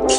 The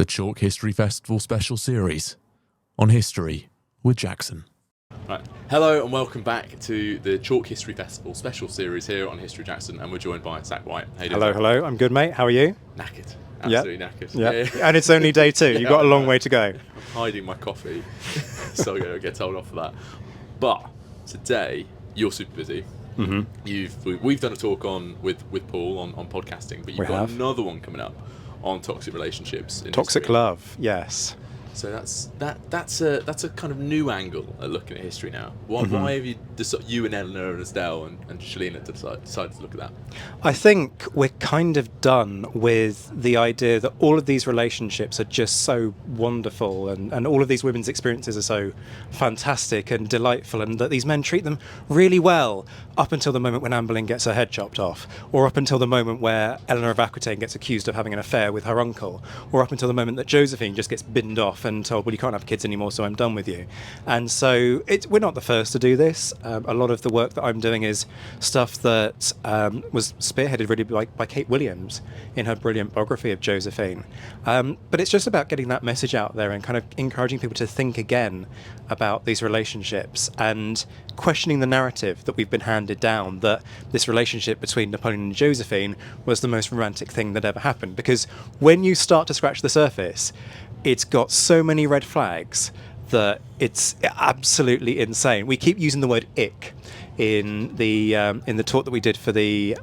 Chalke History Festival special series on history with Jackson. Right. Hello and welcome back to the Chalke History Festival special series here on History Jackson, and we're joined by Zack White. How you doing, Hello. I'm good, mate. How are you? Knackered. Absolutely knackered. Yeah. And it's only day 2. You've got a long way to go. I'm hiding my coffee, so I'm going to get told off for that. But today, you're super busy. Mm-hmm. We've done a talk with Paul on podcasting, but you've got another one coming up on toxic relationships. Toxic history. love, yes. So that's a kind of new angle at looking at history now. Why have you and Eleanor and Estelle and Shalina decided to look at that? I think we're kind of done with the idea that all of these relationships are just so wonderful and all of these women's experiences are so fantastic and delightful, and that these men treat them really well up until the moment when Anne Boleyn gets her head chopped off, or up until the moment where Eleanor of Aquitaine gets accused of having an affair with her uncle, or up until the moment that Josephine just gets binned off and told, well, you can't have kids anymore, so I'm done with you. And so we're not the first to do this. A lot of the work that I'm doing is stuff that was spearheaded really by Kate Williams in her brilliant biography of Josephine. But it's just about getting that message out there and kind of encouraging people to think again about these relationships and questioning the narrative that we've been handed down, that this relationship between Napoleon and Josephine was the most romantic thing that ever happened. Because when you start to scratch the surface, it's got so many red flags that it's absolutely insane. We keep using the word ick in the talk that we did for the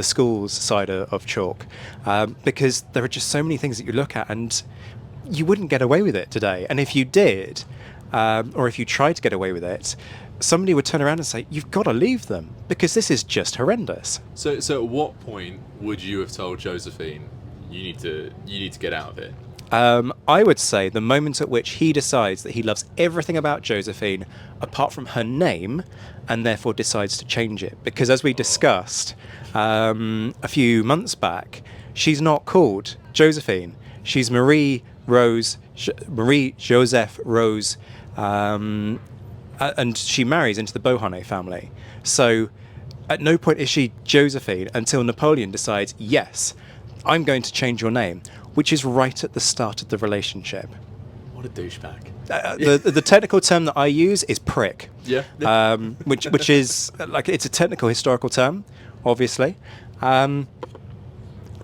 schools side of Chalke, because there are just so many things that you look at and you wouldn't get away with it today. And if you did, or if you tried to get away with it, somebody would turn around and say, you've got to leave them because this is just horrendous. So at what point would you have told Josephine, you need to get out of it? I would say the moment at which he decides that he loves everything about Josephine apart from her name, and therefore decides to change it. Because as we discussed a few months back, she's not called Josephine. She's Marie Joseph Rose, and she marries into the Beauharnais family. So at no point is she Josephine until Napoleon decides, yes, I'm going to change your name, which is right at the start of the relationship. What a douchebag. The technical term that I use is prick. Yeah. Which is, like, it's a technical historical term, obviously.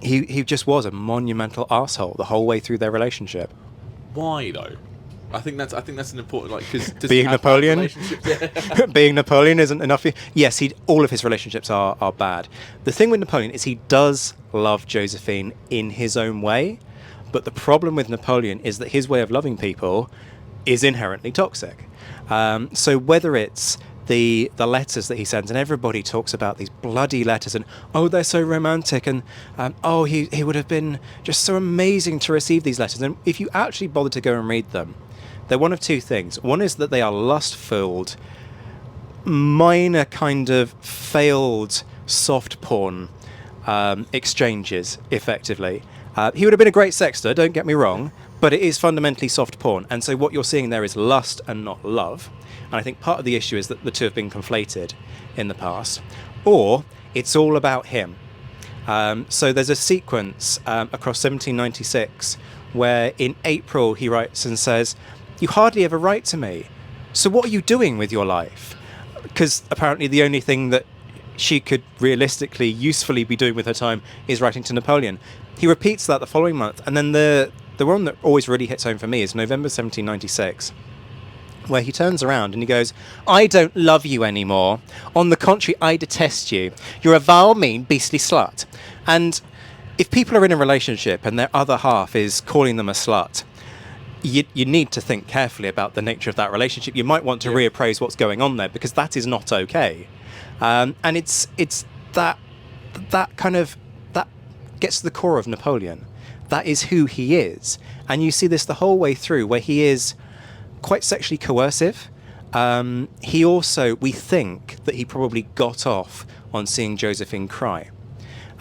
He just was a monumental arsehole the whole way through their relationship. Why though? I think that's an important, like, because being Napoleon, being Napoleon isn't enough. Yes, all of his relationships are bad. The thing with Napoleon is he does love Josephine in his own way, but the problem with Napoleon is that his way of loving people is inherently toxic. So whether it's the letters that he sends, and everybody talks about these bloody letters, and they're so romantic, and he would have been just so amazing to receive these letters. And if you actually bother to go and read them, they're one of two things. One is that they are lust-filled, minor kind of failed soft porn exchanges, effectively. He would have been a great sexter, don't get me wrong, but it is fundamentally soft porn. And so what you're seeing there is lust and not love. And I think part of the issue is that the two have been conflated in the past. Or it's all about him. So there's a sequence across 1796 where in April he writes and says, "You hardly ever write to me. So what are you doing with your life?" Because apparently the only thing that she could realistically, usefully be doing with her time is writing to Napoleon. He repeats that the following month. And then the one that always really hits home for me is November 1796, where he turns around and he goes, "I don't love you anymore. On the contrary, I detest you. You're a vile, mean, beastly slut." And if people are in a relationship and their other half is calling them a slut, you need to think carefully about the nature of that relationship. You might want to reappraise what's going on there, because that is not okay. And it's that kind of, that gets to the core of Napoleon. That is who he is. And you see this the whole way through, where he is quite sexually coercive. He also, we think that he probably got off on seeing Josephine cry.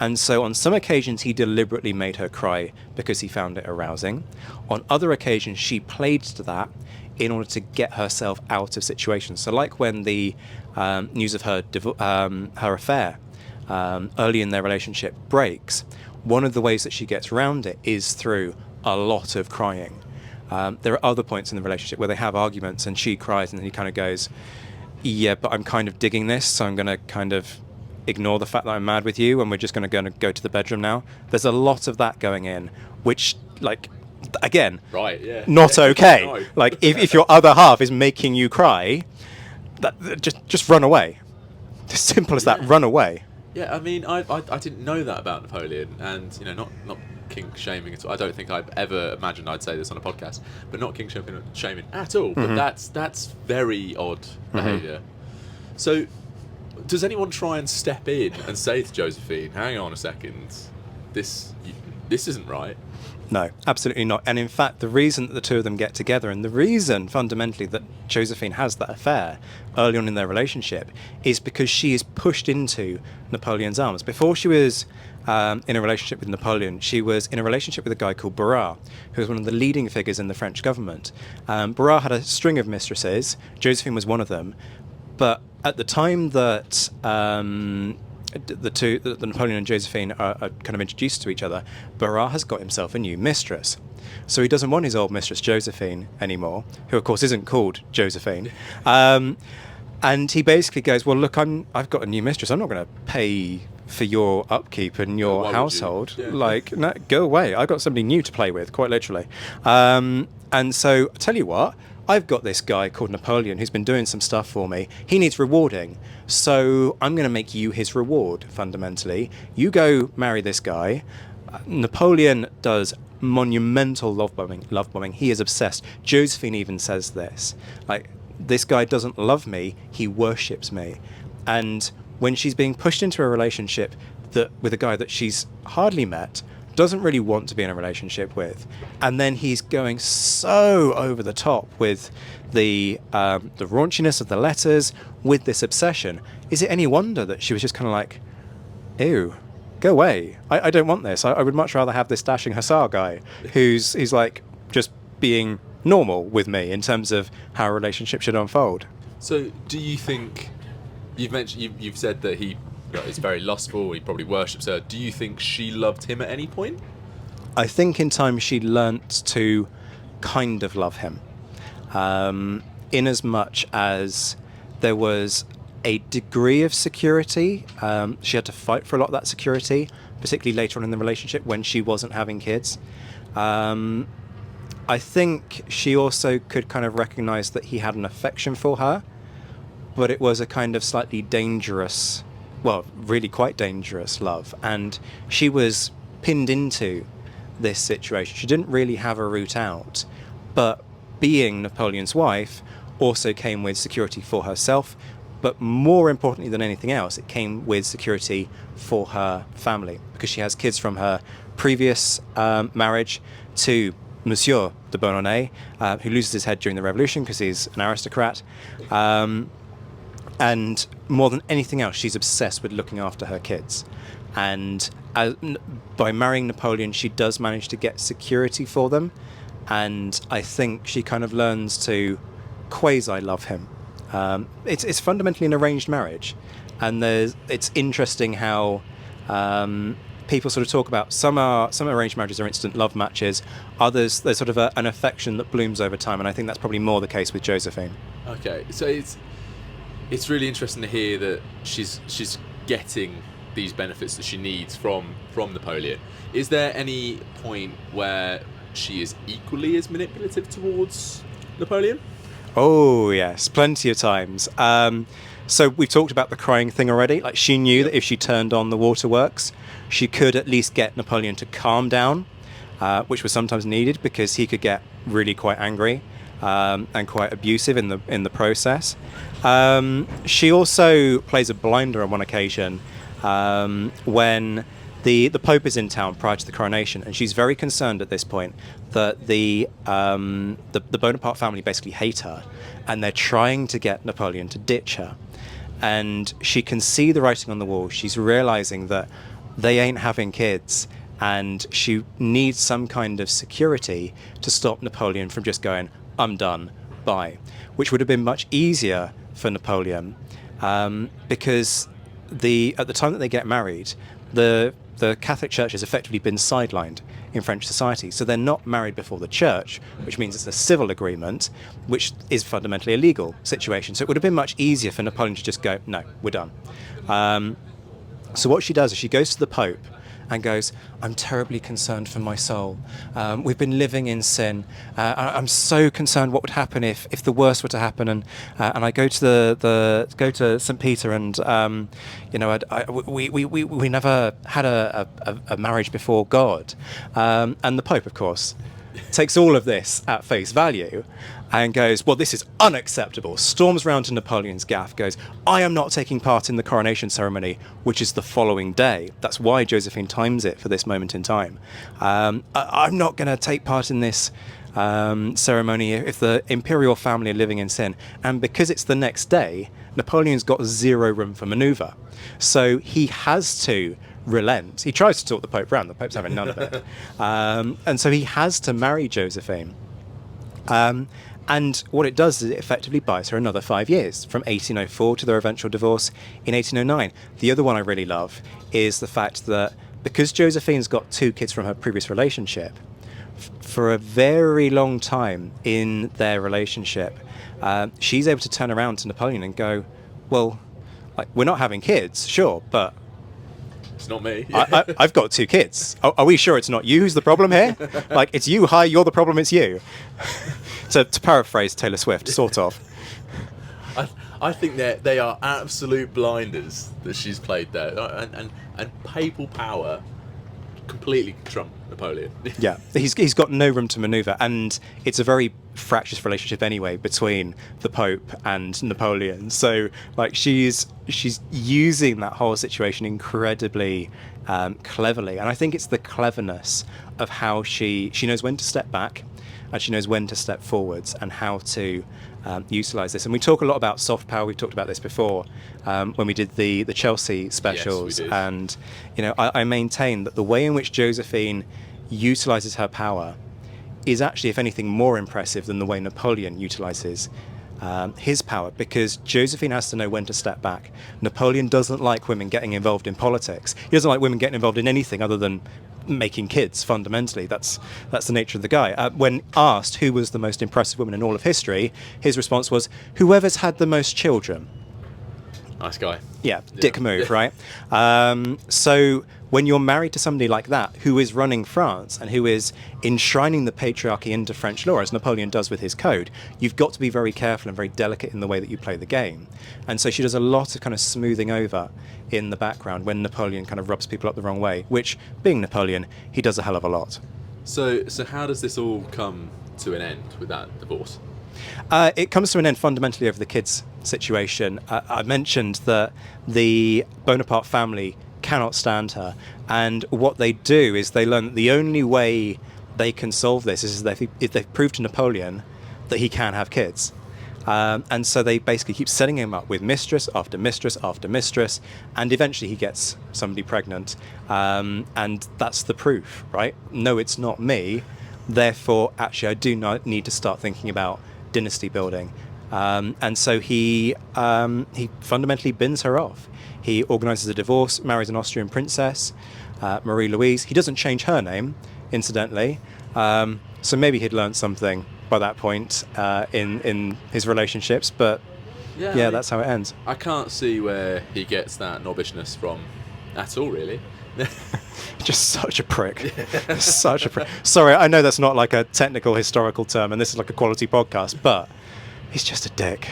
And so on some occasions, he deliberately made her cry because he found it arousing. On other occasions, she played to that in order to get herself out of situations. So like when the news of her affair early in their relationship breaks, one of the ways that she gets around it is through a lot of crying. There are other points in the relationship where they have arguments and she cries and then he kind of goes, yeah, but I'm kind of digging this, so I'm going to kind of ignore the fact that I'm mad with you and we're just going to go to the bedroom now. There's a lot of that going in, which, like, again, right, yeah, not okay. No. Like, if your other half is making you cry, just run away. As simple as that, run away. Yeah, I mean, I didn't know that about Napoleon, and, you know, not kink shaming at all. I don't think I've ever imagined I'd say this on a podcast, but not kink shaming at all. But that's very odd behaviour. So, does anyone try and step in and say to Josephine, hang on a second, this isn't right? No, absolutely not. And in fact, the reason that the two of them get together, and the reason fundamentally that Josephine has that affair early on in their relationship, is because she is pushed into Napoleon's arms. Before she was in a relationship with Napoleon, she was in a relationship with a guy called Barras, who was one of the leading figures in the French government. Barras had a string of mistresses. Josephine was one of them. But at the time that the Napoleon and Josephine are kind of introduced to each other, Barras has got himself a new mistress. So he doesn't want his old mistress Josephine anymore, who of course isn't called Josephine. And he basically goes, well, look, I've got a new mistress. I'm not going to pay for your upkeep and your household. Yeah. Like, no, go away. I've got somebody new to play with, quite literally. And so, I tell you what, I've got this guy called Napoleon who's been doing some stuff for me. He needs rewarding. So I'm going to make you his reward, fundamentally. You go marry this guy. Napoleon does monumental love bombing. He is obsessed. Josephine even says this. Like, this guy doesn't love me. He worships me. And when she's being pushed into a relationship with a guy that she's hardly met, doesn't really want to be in a relationship with, and then he's going so over the top with the raunchiness of the letters, with this obsession, is it any wonder that she was just kind of like, ew, go away, I don't want this. I would much rather have this dashing hussar guy who's like just being normal with me in terms of how a relationship should unfold. So do you think, you've said that he is very lustful, he probably worships her. Do you think she loved him at any point? I think in time she learnt to kind of love him, in as much as there was a degree of security. She had to fight for a lot of that security, particularly later on in the relationship when she wasn't having kids. I think she also could kind of recognise that he had an affection for her, but it was a kind of slightly dangerous, well, really quite dangerous love. And she was pinned into this situation. She didn't really have a route out, but being Napoleon's wife also came with security for herself, but more importantly than anything else, it came with security for her family, because she has kids from her previous marriage to Monsieur de Beauharnais, who loses his head during the Revolution because he's an aristocrat. And more than anything else, she's obsessed with looking after her kids. And by marrying Napoleon, she does manage to get security for them. And I think she kind of learns to quasi-love him. It's fundamentally an arranged marriage. And it's interesting how people sort of talk about some arranged marriages are instant love matches. Others, there's sort of an affection that blooms over time. And I think that's probably more the case with Josephine. Okay, so it's really interesting to hear that she's getting these benefits that she needs from Napoleon. Is there any point where she is equally as manipulative towards Napoleon? Oh yes, plenty of times. So we've talked about the crying thing already. Like, she knew that if she turned on the waterworks, she could at least get Napoleon to calm down, which was sometimes needed because he could get really quite angry and quite abusive in the process. She also plays a blinder on one occasion when the Pope is in town prior to the coronation, and she's very concerned at this point that the Bonaparte family basically hate her, and they're trying to get Napoleon to ditch her. And she can see the writing on the wall. She's realizing that they ain't having kids, and she needs some kind of security to stop Napoleon from just going, I'm done, bye, which would have been much easier for Napoleon, because at the time that they get married, the Catholic Church has effectively been sidelined in French society. So they're not married before the church, which means it's a civil agreement, which is fundamentally a legal situation. So it would have been much easier for Napoleon to just go, no, we're done. So what she does is she goes to the Pope and goes, I'm terribly concerned for my soul. We've been living in sin. I'm so concerned what would happen if the worst were to happen. And I go to go to St. Peter, and we never had a marriage before God. And the Pope, of course, takes all of this at face value and goes, well, this is unacceptable. Storms round to Napoleon's gaff, goes, I am not taking part in the coronation ceremony, which is the following day. That's why Josephine times it for this moment in time. I'm not going to take part in this ceremony if the imperial family are living in sin. And because it's the next day, Napoleon's got zero room for manoeuvre. So he has to relent. He tries to talk the Pope round. The Pope's having none of it. And so he has to marry Josephine. And what it does is it effectively buys her another 5 years, from 1804 to their eventual divorce in 1809. The other one I really love is the fact that because Josephine's got 2 kids from her previous relationship, for a very long time in their relationship, she's able to turn around to Napoleon and go, well, like, we're not having kids, sure, but it's not me. I've got 2 kids. Are we sure it's not you who's the problem here? Like, it's you, hi, you're the problem, it's you. To paraphrase Taylor Swift, sort of. I think they are absolute blinders that she's played there, and papal power completely trump Napoleon. Yeah, he's got no room to manoeuvre, and it's a very fractious relationship anyway between the Pope and Napoleon. So, like, she's using that whole situation incredibly cleverly, and I think it's the cleverness of how she knows when to step back, and she knows when to step forwards, and how to utilise this. And we talk a lot about soft power. We've talked about this before when we did the Chalke specials. Yes, we did. And I maintain that the way in which Josephine utilises her power is actually, if anything, more impressive than the way Napoleon utilises his power, because Josephine has to know when to step back. Napoleon doesn't like women getting involved in politics. He doesn't like women getting involved in anything other than making kids, fundamentally. That's the nature of the guy. When asked who was the most impressive woman in all of history, his response was, whoever's had the most children. Nice guy. Yeah, dick move, right? So when you're married to somebody like that, who is running France and who is enshrining the patriarchy into French law, as Napoleon does with his code, you've got to be very careful and very delicate in the way that you play the game. And so she does a lot of kind of smoothing over in the background when Napoleon kind of rubs people up the wrong way, which, being Napoleon, he does a hell of a lot. So how does this all come to an end with that divorce? It comes to an end fundamentally over the kids' situation. I mentioned that the Bonaparte family cannot stand her, and what they do is they learn that the only way they can solve this is if they prove to Napoleon that he can have kids. And so they basically keep setting him up with mistress after mistress after mistress, and eventually he gets somebody pregnant, and that's the proof, right? No, it's not me. Therefore, actually, I do not need to start thinking about dynasty building. And so he fundamentally bins her off. He organises a divorce, marries an Austrian princess, Marie Louise. He doesn't change her name, incidentally. So maybe he'd learned something by that point in his relationships. But yeah, that's how it ends. I can't see where he gets that knobbishness from at all, really. Just such a prick. Such a prick. Sorry, I know that's not like a technical historical term, and this is like a quality podcast, but he's just a dick.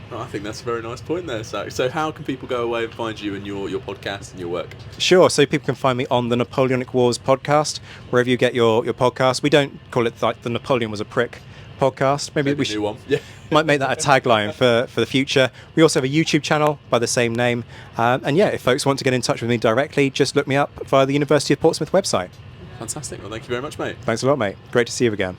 I think that's a very nice point there, Zack. So how can people go away and find you and your podcast and your work? Sure, so people can find me on the Napoleonic Wars podcast, wherever you get your podcast. We don't call it like the Napoleon was a prick podcast. Maybe we should, new one. Yeah. might make that a tagline for the future. We also have a YouTube channel by the same name. And yeah, if folks want to get in touch with me directly, just look me up via the University of Portsmouth website. Fantastic. Well, thank you very much, mate. Thanks a lot, mate. Great to see you again.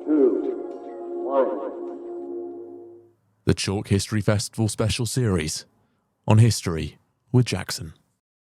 2, 1. The Chalke History Festival special series on history with Jackson.